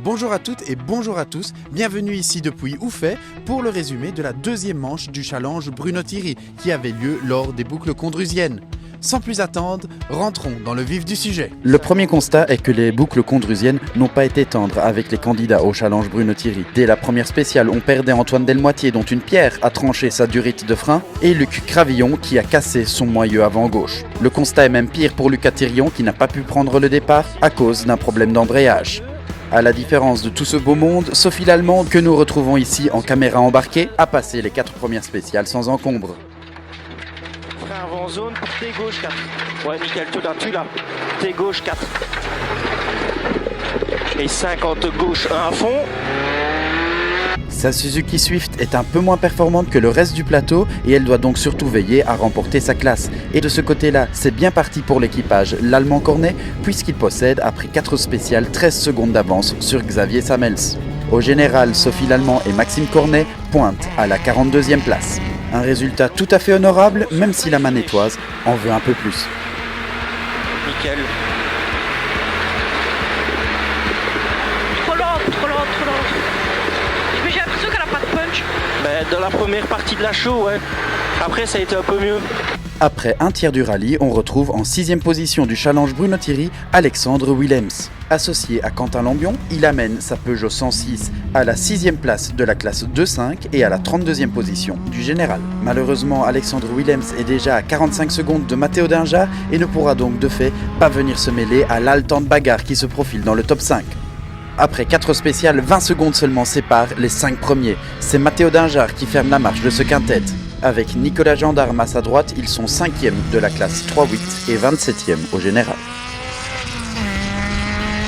Bonjour à toutes et bonjour à tous, bienvenue ici depuis Ouffet pour le résumé de la deuxième manche du challenge Bruno Thierry qui avait lieu lors des boucles condrusiennes. Sans plus attendre, rentrons dans le vif du sujet. Le premier constat est que les boucles condrusiennes n'ont pas été tendres avec les candidats au challenge Bruno Thierry. Dès la première spéciale, on perdait Antoine Delmoitier dont une pierre a tranché sa durite de frein et Luc Cravillon qui a cassé son moyeu avant gauche. Le constat est même pire pour Lucas Thirion qui n'a pas pu prendre le départ à cause d'un problème d'embrayage. À la différence de tout ce beau monde, Sophie Lallemand, que nous retrouvons ici en caméra embarquée, a passé les 4 premières spéciales sans encombre. Frein avant zone, T gauche 4. Ouais, nickel, tout d'un tu là. T gauche 4. Et 50 gauche 1 à fond. Sa Suzuki Swift est un peu moins performante que le reste du plateau et elle doit donc surtout veiller à remporter sa classe. Et de ce côté-là, c'est bien parti pour l'équipage l'Allemand Cornet puisqu'il possède, après 4 spéciales, 13 secondes d'avance sur Xavier Samels. Au général, Sophie Lallemand et Maxime Cornet pointent à la 42e place. Un résultat tout à fait honorable, même si la manétoise en veut un peu plus. Nickel. Trop lent. Mais j'ai l'impression qu'elle a pas de punch. Dans la première partie de la show, ouais. Après, ça a été un peu mieux. Après un tiers du rallye, on retrouve en 6e position du challenge Bruno Thierry, Alexandre Willems. Associé à Quentin Lambion, il amène sa Peugeot 106 à la 6e place de la classe 2.5 et à la 32e position du général. Malheureusement, Alexandre Willems est déjà à 45 secondes de Matteo Dinja et ne pourra donc de fait pas venir se mêler à l'haletante bagarre qui se profile dans le top 5. Après 4 spéciales, 20 secondes seulement séparent les 5 premiers. C'est Matteo Dinjar qui ferme la marche de ce quintet. Avec Nicolas Gendarme à sa droite, ils sont 5e de la classe 3.8 et 27e au général.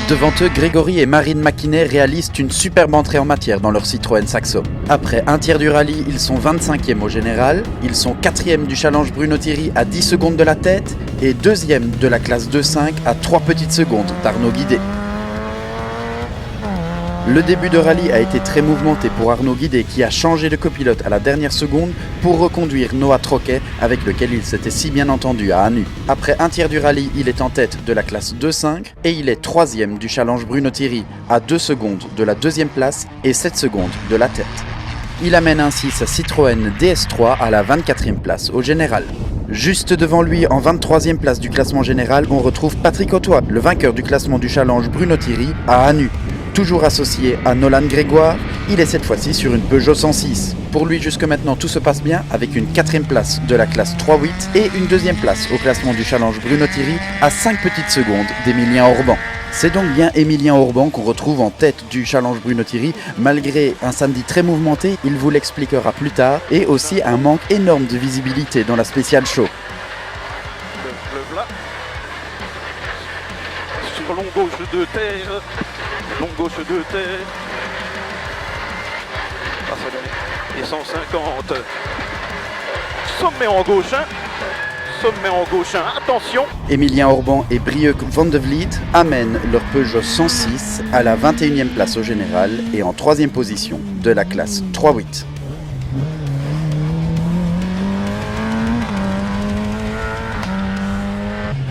Devant eux, Grégory et Marine Maquinet réalisent une superbe entrée en matière dans leur Citroën Saxo. Après un tiers du rallye, ils sont 25e au général, ils sont 4e du challenge Bruno Thierry à 10 secondes de la tête et 2e de la classe 2.5 à 3 petites secondes d'Arnaud Guidé. Le début de rallye a été très mouvementé pour Arnaud Guidé qui a changé de copilote à la dernière seconde pour reconduire Noah Troquet avec lequel il s'était si bien entendu à Anu. Après un tiers du rallye, il est en tête de la classe 2.5 et il est 3e du challenge Bruno Thierry à 2 secondes de la 2e place et 7 secondes de la tête. Il amène ainsi sa Citroën DS3 à la 24e place au général. Juste devant lui, en 23e place du classement général, on retrouve Patrick Autois, le vainqueur du classement du challenge Bruno Thierry à Anu. Toujours associé à Nolan Grégoire, il est cette fois-ci sur une Peugeot 106. Pour lui, jusque maintenant, tout se passe bien avec une 4e place de la classe 3.8 et une 2e place au classement du challenge Bruno Thierry à 5 petites secondes d'Emilien Orban. C'est donc bien Emilien Orban qu'on retrouve en tête du challenge Bruno Thierry, malgré un samedi très mouvementé, il vous l'expliquera plus tard, et aussi un manque énorme de visibilité dans la spéciale show. Le plat. Sur long gauche de terre. Long gauche de terre. Et 150. Sommet en gauche 1. Sommet en gauche 1. Attention. Emilien Orban et Brieuc van de Vliet amènent leur Peugeot 106 à la 21e place au général et en 3e position de la classe 3.8.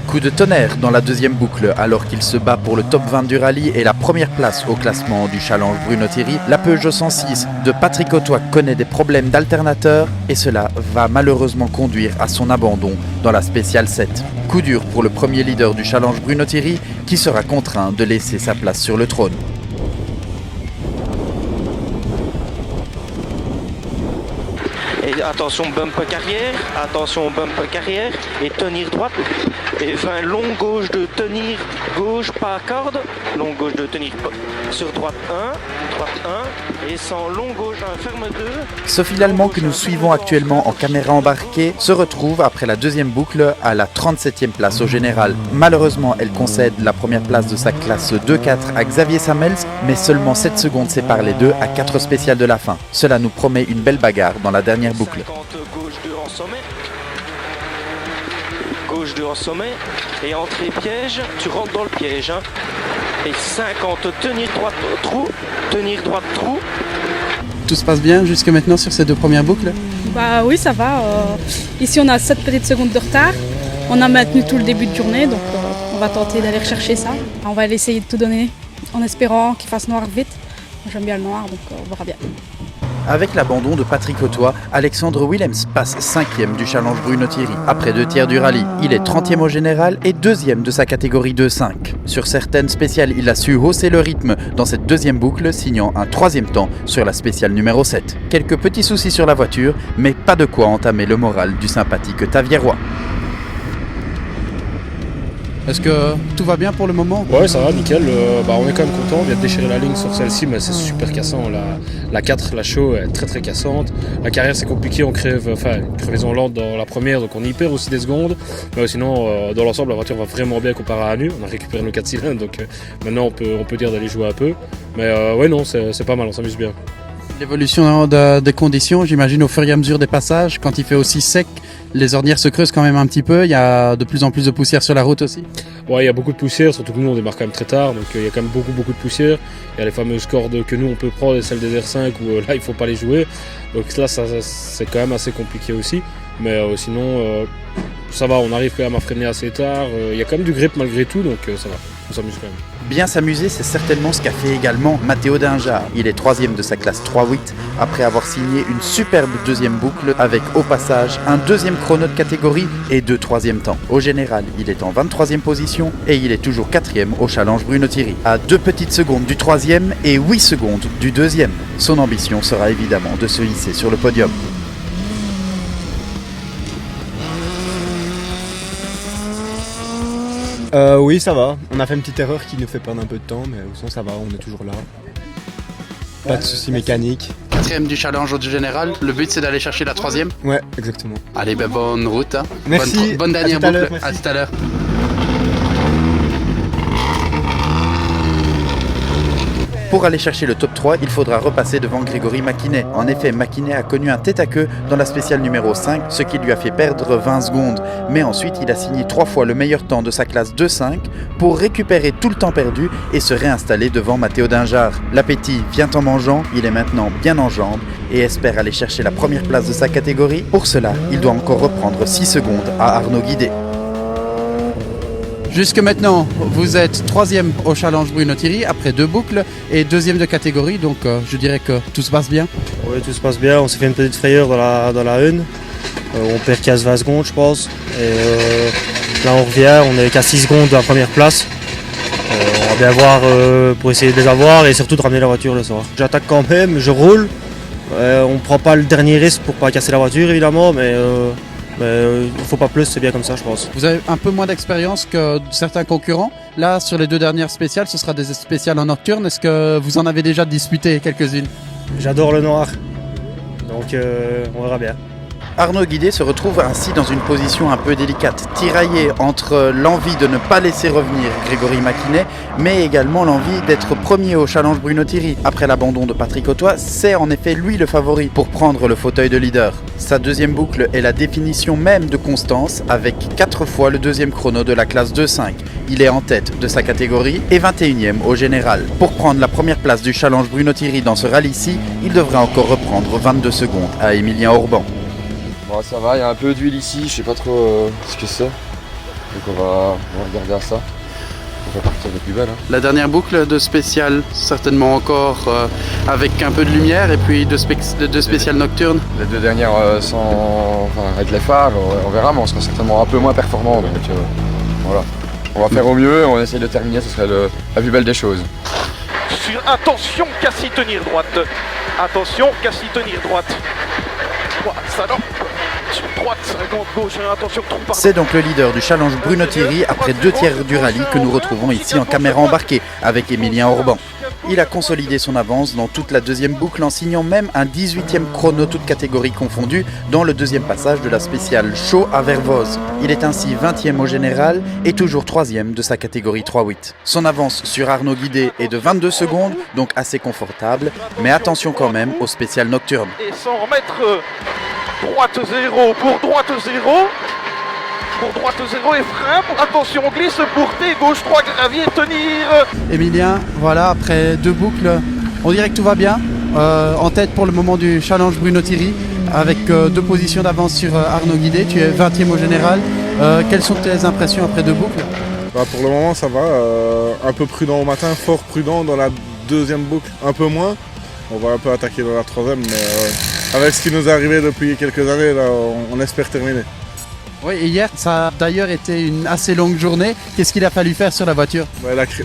Coup de tonnerre dans la deuxième boucle alors qu'il se bat pour le top 20 du rallye et la première place au classement du challenge Bruno Thierry. La Peugeot 106 de Patrick Autois connaît des problèmes d'alternateur et cela va malheureusement conduire à son abandon dans la spéciale 7. Coup dur pour le premier leader du challenge Bruno Thierry qui sera contraint de laisser sa place sur le trône. Et attention bump carrière et tenir droite. Et fin long gauche de tenir gauche pas corde, long gauche de tenir sur droite 1 et sans long gauche 1 ferme 2. Sophie Lallemand que nous suivons actuellement en caméra embarquée se retrouve après la deuxième boucle à la 37e place au général. Malheureusement, elle concède la première place de sa classe 2-4 à Xavier Samels, mais seulement 7 secondes séparent les deux à 4 spéciales de la fin. Cela nous promet une belle bagarre dans la dernière boucle. 50 gauche 2 en sommet. Gauche 2 en sommet. Et entrée piège, tu rentres dans le piège. Hein. Et 50, tenir droite trou. Tout se passe bien jusque maintenant sur ces 2 premières boucles? Bah oui, ça va. Ici, on a 7 petites secondes de retard. On a maintenu tout le début de journée, donc on va tenter d'aller rechercher ça. On va essayer de tout donner. en espérant qu'il fasse noir vite. J'aime bien le noir, donc on verra bien. Avec l'abandon de Patrick Autois, Alexandre Willems passe 5e du challenge Bruno Thierry. Après 2 tiers du rallye, il est 30e au général et 2e de sa catégorie 2-5. Sur certaines spéciales, il a su hausser le rythme dans cette deuxième boucle, signant un 3e temps sur la spéciale numéro 7. Quelques petits soucis sur la voiture, mais pas de quoi entamer le moral du sympathique Tavierois. Est-ce que tout va bien pour le moment? Ouais, ça va, nickel. On est quand même content. On vient de déchirer la ligne sur celle-ci, mais c'est super cassant. La 4, la show, est très très cassante. La carrière, c'est compliqué. On crève, une crevaison lente dans la première, donc on y perd aussi des secondes. Mais sinon, dans l'ensemble, la voiture va vraiment bien comparé à Anu. On a récupéré nos 4 cylindres, donc maintenant on peut dire d'aller jouer un peu. Mais ouais, non, c'est pas mal, on s'amuse bien. L'évolution des conditions, j'imagine au fur et à mesure des passages, quand il fait aussi sec, les ornières se creusent quand même un petit peu, il y a de plus en plus de poussière sur la route aussi. Ouais, il y a beaucoup de poussière, surtout que nous on démarre quand même très tard, donc il y a quand même beaucoup de poussière. Il y a les fameuses cordes que nous on peut prendre, celles des R5 où là il faut pas les jouer. Donc là c'est quand même assez compliqué aussi. Mais sinon ça va, on arrive quand même à freiner assez tard. Il y a quand même du grip malgré tout, donc ça va, on s'amuse quand même. Bien s'amuser, c'est certainement ce qu'a fait également Matteo Dingeard. Il est 3e de sa classe 3-8 après avoir signé une superbe deuxième boucle avec au passage un 2e chrono de catégorie et 2 3e temps. Au général, il est en 23e position et il est toujours 4e au challenge Bruno Thierry, à 2 petites secondes du 3e et 8 secondes du 2e. Son ambition sera évidemment de se hisser sur le podium. Oui, ça va. On a fait une petite erreur qui nous fait perdre un peu de temps, mais au fond ça va, on est toujours là. Pas de soucis mécaniques. 4e du challenge au général, le but c'est d'aller chercher la 3e. Ouais, exactement. Allez, bonne route. Hein. Merci. Bonne dernière boucle. À tout à l'heure. Pour aller chercher le top 3, il faudra repasser devant Grégory Maquinet. En effet, Maquinet a connu un tête-à-queue dans la spéciale numéro 5, ce qui lui a fait perdre 20 secondes. Mais ensuite, il a signé 3 fois le meilleur temps de sa classe 2-5 pour récupérer tout le temps perdu et se réinstaller devant Matteo Dingeard. L'appétit vient en mangeant, il est maintenant bien en jambes et espère aller chercher la première place de sa catégorie. Pour cela, il doit encore reprendre 6 secondes à Arnaud Guidet. Jusque maintenant, vous êtes 3e au challenge Bruno Thierry après 2 boucles et 2e de catégorie, donc je dirais que tout se passe bien. Oui, tout se passe bien. On s'est fait une petite frayeur dans la une. On perd 15-20 secondes, je pense. Et là, on revient. On est qu'à 6 secondes de la première place. On va bien voir pour essayer de les avoir et surtout de ramener la voiture le soir. J'attaque quand même, je roule. On ne prend pas le dernier risque pour ne pas casser la voiture, évidemment, mais il ne faut pas plus, c'est bien comme ça, je pense. Vous avez un peu moins d'expérience que certains concurrents. Là, sur les 2 dernières spéciales, ce sera des spéciales en nocturne. Est-ce que vous en avez déjà disputé quelques-unes? J'adore le noir, donc on verra bien. Arnaud Guidet se retrouve ainsi dans une position un peu délicate, tiraillé entre l'envie de ne pas laisser revenir Grégory Maquinet, mais également l'envie d'être premier au challenge Bruno Thierry. Après l'abandon de Patrick Autois, c'est en effet lui le favori pour prendre le fauteuil de leader. Sa deuxième boucle est la définition même de constance, avec 4 fois le 2e chrono de la classe 2-5. Il est en tête de sa catégorie et 21e au général. Pour prendre la première place du challenge Bruno Thierry dans ce rallye-ci, il devrait encore reprendre 22 secondes à Emilien Orban. Bon, ça va, il y a un peu d'huile ici, je sais pas trop ce que c'est. Donc on va regarder à ça. On va partir de plus belle. Hein. La dernière boucle de spécial, certainement encore avec un peu de lumière et puis de spécial nocturne. Les 2 dernières avec les phares, on verra, mais on sera certainement un peu moins performant. Donc voilà. On va faire au mieux, on va essayer de terminer, ce serait la plus belle des choses. Attention, Cassie tenir droite. Attention, Cassie tenir droite. Ça non. Droite, 50 gauche, attention, c'est donc le leader du challenge Bruno Thierry après 2 tiers du rallye que nous retrouvons ici en caméra embarquée avec Emilien Orban. Il a consolidé son avance dans toute la deuxième boucle en signant même un 18e chrono toute catégorie confondue dans le 2e passage de la spéciale Show à Vervoz. Il est ainsi 20e au général et toujours 3e de sa catégorie 3-8. Son avance sur Arnaud Guidet est de 22 secondes, donc assez confortable, mais attention quand même au spécial nocturne. Et 100 mètres, droite 0 pour droite 0. Pour droite 0 et frein, attention on glisse pour T, gauche 3 gravier, tenir. Emilien, voilà, après 2 boucles, on dirait que tout va bien. En tête pour le moment du challenge Bruno Thierry, avec 2 positions d'avance sur Arnaud Guidet, tu es 20e au général. Quelles sont tes impressions après 2 boucles? Pour le moment ça va, un peu prudent au matin, fort prudent dans la deuxième boucle, un peu moins. On va un peu attaquer dans la troisième, mais avec ce qui nous est arrivé depuis quelques années, là, on espère terminer. Oui, et hier, ça a d'ailleurs été une assez longue journée. Qu'est-ce qu'il a fallu faire sur la voiture?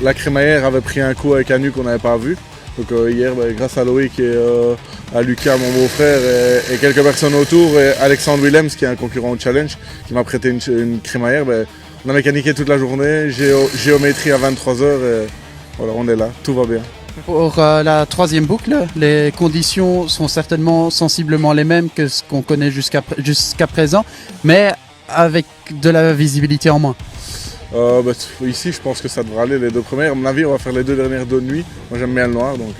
La crémaillère avait pris un coup avec un nu qu'on n'avait pas vu. Donc hier, grâce à Loïc et à Lucas, mon beau-frère, et quelques personnes autour, et Alexandre Willems, qui est un concurrent au challenge, qui m'a prêté une crémaillère, on a mécaniqué toute la journée, géométrie à 23h, et voilà, on est là, tout va bien. Pour la troisième boucle, les conditions sont certainement sensiblement les mêmes que ce qu'on connaît jusqu'à présent, mais avec de la visibilité en moins. Ici, je pense que ça devrait aller les deux premières. À mon avis, on va faire les deux dernières de nuit. Moi, j'aime bien le noir, donc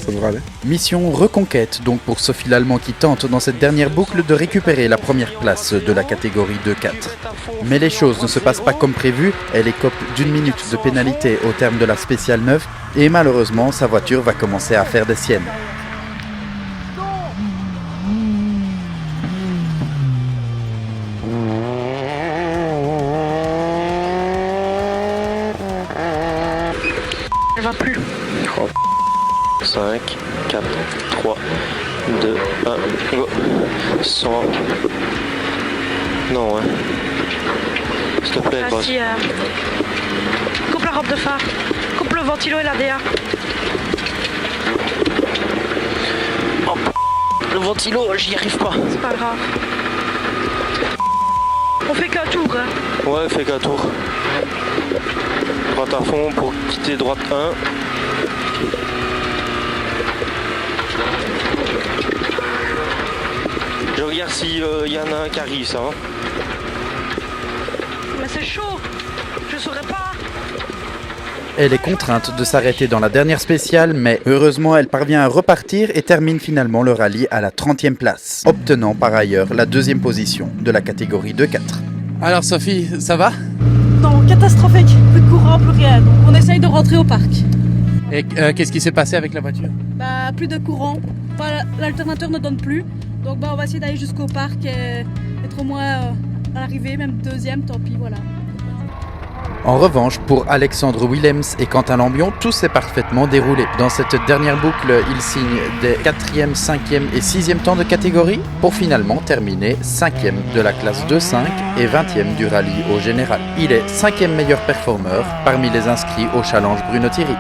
ça devrait aller. Mission reconquête donc pour Sophie Lallemand qui tente dans cette dernière boucle de récupérer la première place de la catégorie 2-4. Mais les choses ne se passent pas comme prévu. Elle écope d'1 minute de pénalité au terme de la spéciale 9 et malheureusement, sa voiture va commencer à faire des siennes. Elle va plus. 5, 4, 3, 2, 1, go. 100. Non, hein. S'il te plaît, boss. Vas-y, coupe la robe de phare. Coupe le ventilo et l'ADA. Oh, le ventilo, j'y arrive pas. C'est pas grave. On fait qu'un tour, hein. Ouais, fais qu'un tour. Droite à fond pour quitter droite 1. Je regarde s'il y en a un qui arrive, ça. Mais c'est chaud. Je saurais pas. Elle est contrainte de s'arrêter dans la dernière spéciale, mais heureusement elle parvient à repartir et termine finalement le rallye à la 30e place, obtenant par ailleurs la deuxième position de la catégorie 2-4. Alors Sophie, ça va? Non, catastrophique. Plus de courant, plus rien. Donc on essaye de rentrer au parc. Et qu'est-ce qui s'est passé avec la voiture? Plus de courant. L'alternateur ne donne plus. Donc on va essayer d'aller jusqu'au parc et être au moins à l'arrivée, même deuxième, tant pis, voilà. En revanche, pour Alexandre Willems et Quentin Lambion, tout s'est parfaitement déroulé. Dans cette dernière boucle, ils signent des 4e, 5e et 6e temps de catégorie pour finalement terminer 5e de la classe 2-5 et 20e du rallye au général. Il est 5e meilleur performeur parmi les inscrits au challenge Bruno Thierry.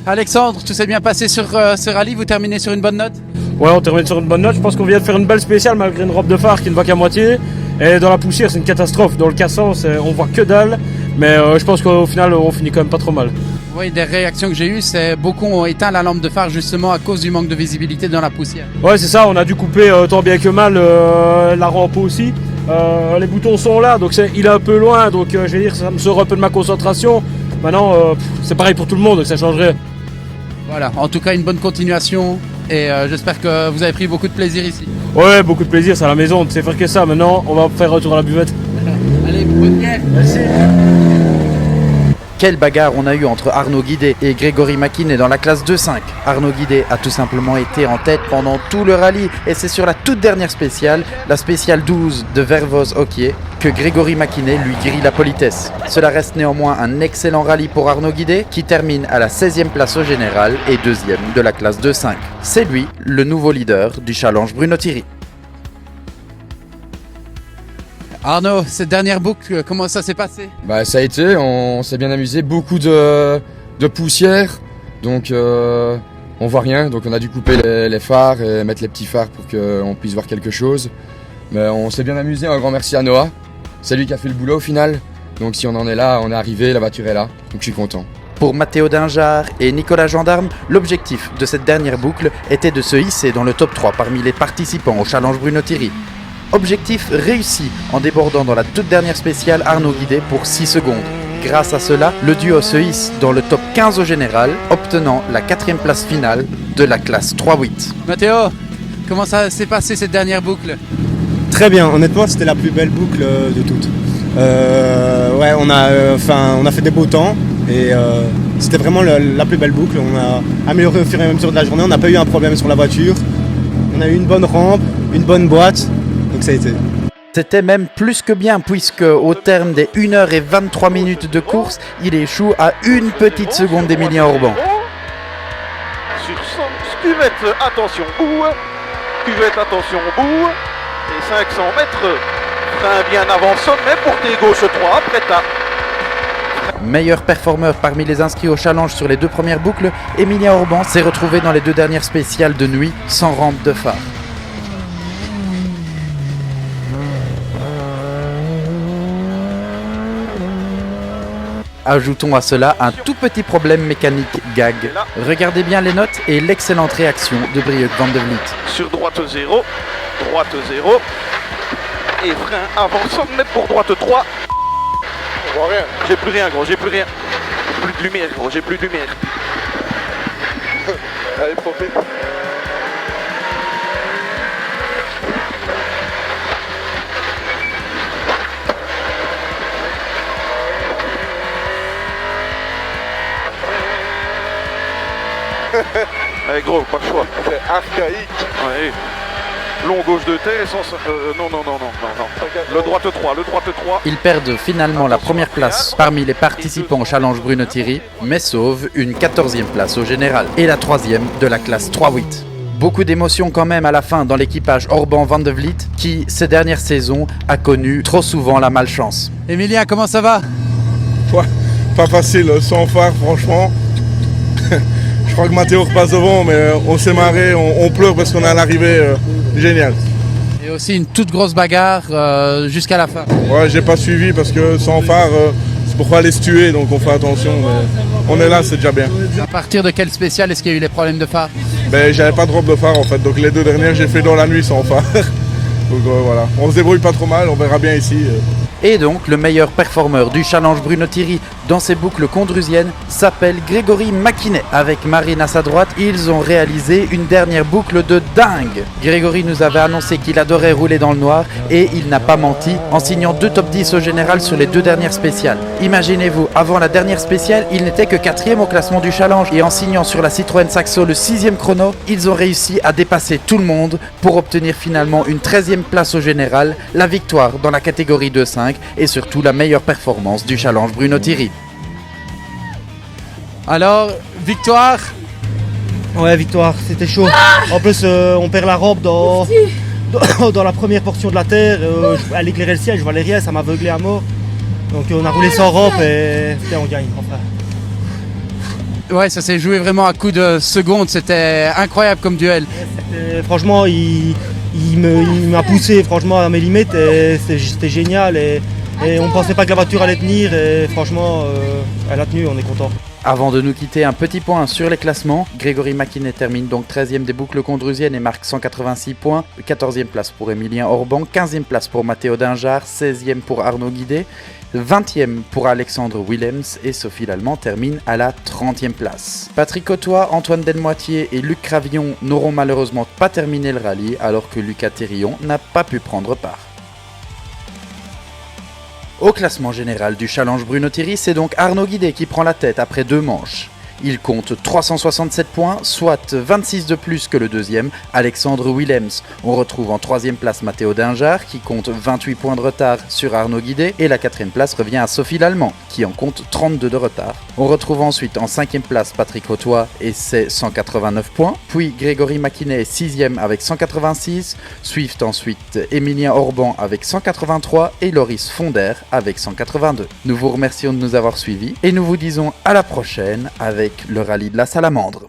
Alexandre, tout s'est bien passé sur ce rallye, vous terminez sur une bonne note? Ouais, on termine sur une bonne note. Je pense qu'on vient de faire une belle spéciale malgré une robe de phare qui ne va qu'à moitié. Et dans la poussière, c'est une catastrophe. Dans le cassant, on voit que dalle. Mais je pense qu'au final, on finit quand même pas trop mal. Oui, des réactions que j'ai eues, c'est beaucoup ont éteint la lampe de phare justement à cause du manque de visibilité dans la poussière. Ouais, c'est ça. On a dû couper tant bien que mal la rampe aussi. Les boutons sont là, donc il est un peu loin. Donc je vais dire, ça me sort un peu de ma concentration. Maintenant, c'est pareil pour tout le monde, donc ça changerait. Voilà, en tout cas une bonne continuation et j'espère que vous avez pris beaucoup de plaisir ici. Ouais, beaucoup de plaisir, c'est à la maison, on ne sait faire que ça. Maintenant, on va faire un retour à la buvette. Allez, bonne guerre. Merci. Quelle bagarre on a eu entre Arnaud Guidet et Grégory Maquinet dans la classe 2-5. Arnaud Guidet a tout simplement été en tête pendant tout le rallye et c'est sur la toute dernière spéciale, la spéciale 12 de Vervoz-Hoquier, que Grégory Maquinet lui grille la politesse. Cela reste néanmoins un excellent rallye pour Arnaud Guidet qui termine à la 16e place au général et 2e de la classe 2-5. C'est lui le nouveau leader du challenge Bruno Thierry. Arnaud, cette dernière boucle, comment ça s'est passé? Ça a été, on s'est bien amusé, beaucoup de poussière, donc on voit rien, donc on a dû couper les phares et mettre les petits phares pour qu'on puisse voir quelque chose. Mais on s'est bien amusé, un grand merci à Noah, c'est lui qui a fait le boulot au final, donc si on en est là, on est arrivé, la voiture est là, donc je suis content. Pour Mathéo Dingeard et Nicolas Gendarme, l'objectif de cette dernière boucle était de se hisser dans le top 3 parmi les participants au challenge Bruno Thierry. Objectif réussi en débordant dans la toute dernière spéciale Arnaud Guidet pour 6 secondes. Grâce à cela, le duo se hisse dans le top 15 au général, obtenant la 4e place finale de la classe 3-8. Mathéo, comment ça s'est passé cette dernière boucle? Très bien, honnêtement c'était la plus belle boucle de toutes. Ouais, on a fait des beaux temps et c'était vraiment la plus belle boucle. On a amélioré au fur et à mesure de la journée, on n'a pas eu un problème sur la voiture. On a eu une bonne rampe, une bonne boîte. Donc ça a été. C'était même plus que bien puisque au terme des 1h23 de course, il échoue à une petite seconde d'Emilien Orban. Sur son cuvette, attention bout. Cuvette, attention bout. Et 500 mètres. Frein bien avant sommet, portée gauche 3, prête à... Meilleur performeur parmi les inscrits au challenge sur les 2 premières boucles, Emilien Orban s'est retrouvé dans les 2 dernières spéciales de nuit sans rampe de phare. Ajoutons à cela un tout petit problème mécanique gag. Regardez bien les notes et l'excellente réaction de Brieuc Van de Vliet. Sur droite 0, droite 0. Et frein avant sommet pour droite 3. On voit rien. J'ai plus rien gros, j'ai plus rien. Plus de lumière gros, j'ai plus de lumière. Allez, profite. Allez gros, pas le choix. C'est archaïque. Ouais. Long gauche de terre, non. Le droite 3, le droite 3. Ils perdent finalement la première place parmi les participants au challenge Bruno Thierry, mais sauvent une 14e place au général et la 3e de la classe 3-8. Beaucoup d'émotions quand même à la fin dans l'équipage Orban Van de Vliet qui, ces dernières saisons, a connu trop souvent la malchance. Emilien, comment ça va? Ouais, pas facile, sans phare franchement. Je crois que Mathéo repasse devant, mais on s'est marré, on pleure parce qu'on est à l'arrivée. Génial. Et aussi une toute grosse bagarre jusqu'à la fin. Ouais, j'ai pas suivi parce que sans phare, c'est pourquoi aller se tuer, donc on fait attention. Mais on est là, c'est déjà bien. À partir de quel spécial est-ce qu'il y a eu les problèmes de phare? Ben, j'avais pas de robe de phare en fait, donc les 2 dernières j'ai fait dans la nuit sans phare. Donc voilà, on se débrouille pas trop mal, on verra bien ici. Et donc, le meilleur performeur du challenge Bruno Thierry dans ces boucles condrusiennes s'appelle Grégory Maquinet. Avec Marine à sa droite, ils ont réalisé une dernière boucle de dingue. Grégory nous avait annoncé qu'il adorait rouler dans le noir et il n'a pas menti en signant 2 top 10 au général sur les 2 dernières spéciales. Imaginez-vous, avant la dernière spéciale, il n'était que 4e au classement du challenge et en signant sur la Citroën Saxo le 6e chrono, ils ont réussi à dépasser tout le monde pour obtenir finalement une 13e place au général, la victoire dans la catégorie 2-5 et surtout la meilleure performance du challenge Bruno Thierry. Alors, victoire? Ouais, victoire, c'était chaud. En plus, on perd la robe dans la première portion de la terre. Elle éclairait le ciel, je voyais rien, ça m'aveuglait à mort. Donc on a roulé sans robe et on gagne, enfin. Ouais, ça s'est joué vraiment à coup de secondes, c'était incroyable comme duel. Franchement, il m'a poussé franchement à mes limites et c'était génial. Et on ne pensait pas que la voiture allait tenir et franchement, elle a tenu, on est content. Avant de nous quitter, un petit point sur les classements. Grégory Maquinet termine donc 13e des boucles condrusiennes et marque 186 points. 14e place pour Emilien Orban, 15e place pour Mathéo Dingeard, 16e pour Arnaud Guidet, 20e pour Alexandre Willems et Sophie Lallemand termine à la 30e place. Patrick Cotois, Antoine Delmoitier et Luc Cravillon n'auront malheureusement pas terminé le rallye alors que Lucas Thérillon n'a pas pu prendre part. Au classement général du challenge Bruno Thierry, c'est donc Arnaud Guidet qui prend la tête après 2 manches. Il compte 367 points, soit 26 de plus que le deuxième, Alexandre Willems. On retrouve en 3e place Mathéo Dingeard, qui compte 28 points de retard sur Arnaud Guidet, et la 4e place revient à Sophie Lallemand, qui en compte 32 de retard. On retrouve ensuite en 5e place Patrick Cotois, et c'est 189 points, puis Grégory Maquinet est 6e avec 186, suivent ensuite Emilien Orban avec 183 et Loris Fonder avec 182. Nous vous remercions de nous avoir suivis, et nous vous disons à la prochaine avec le rallye de la Salamandre.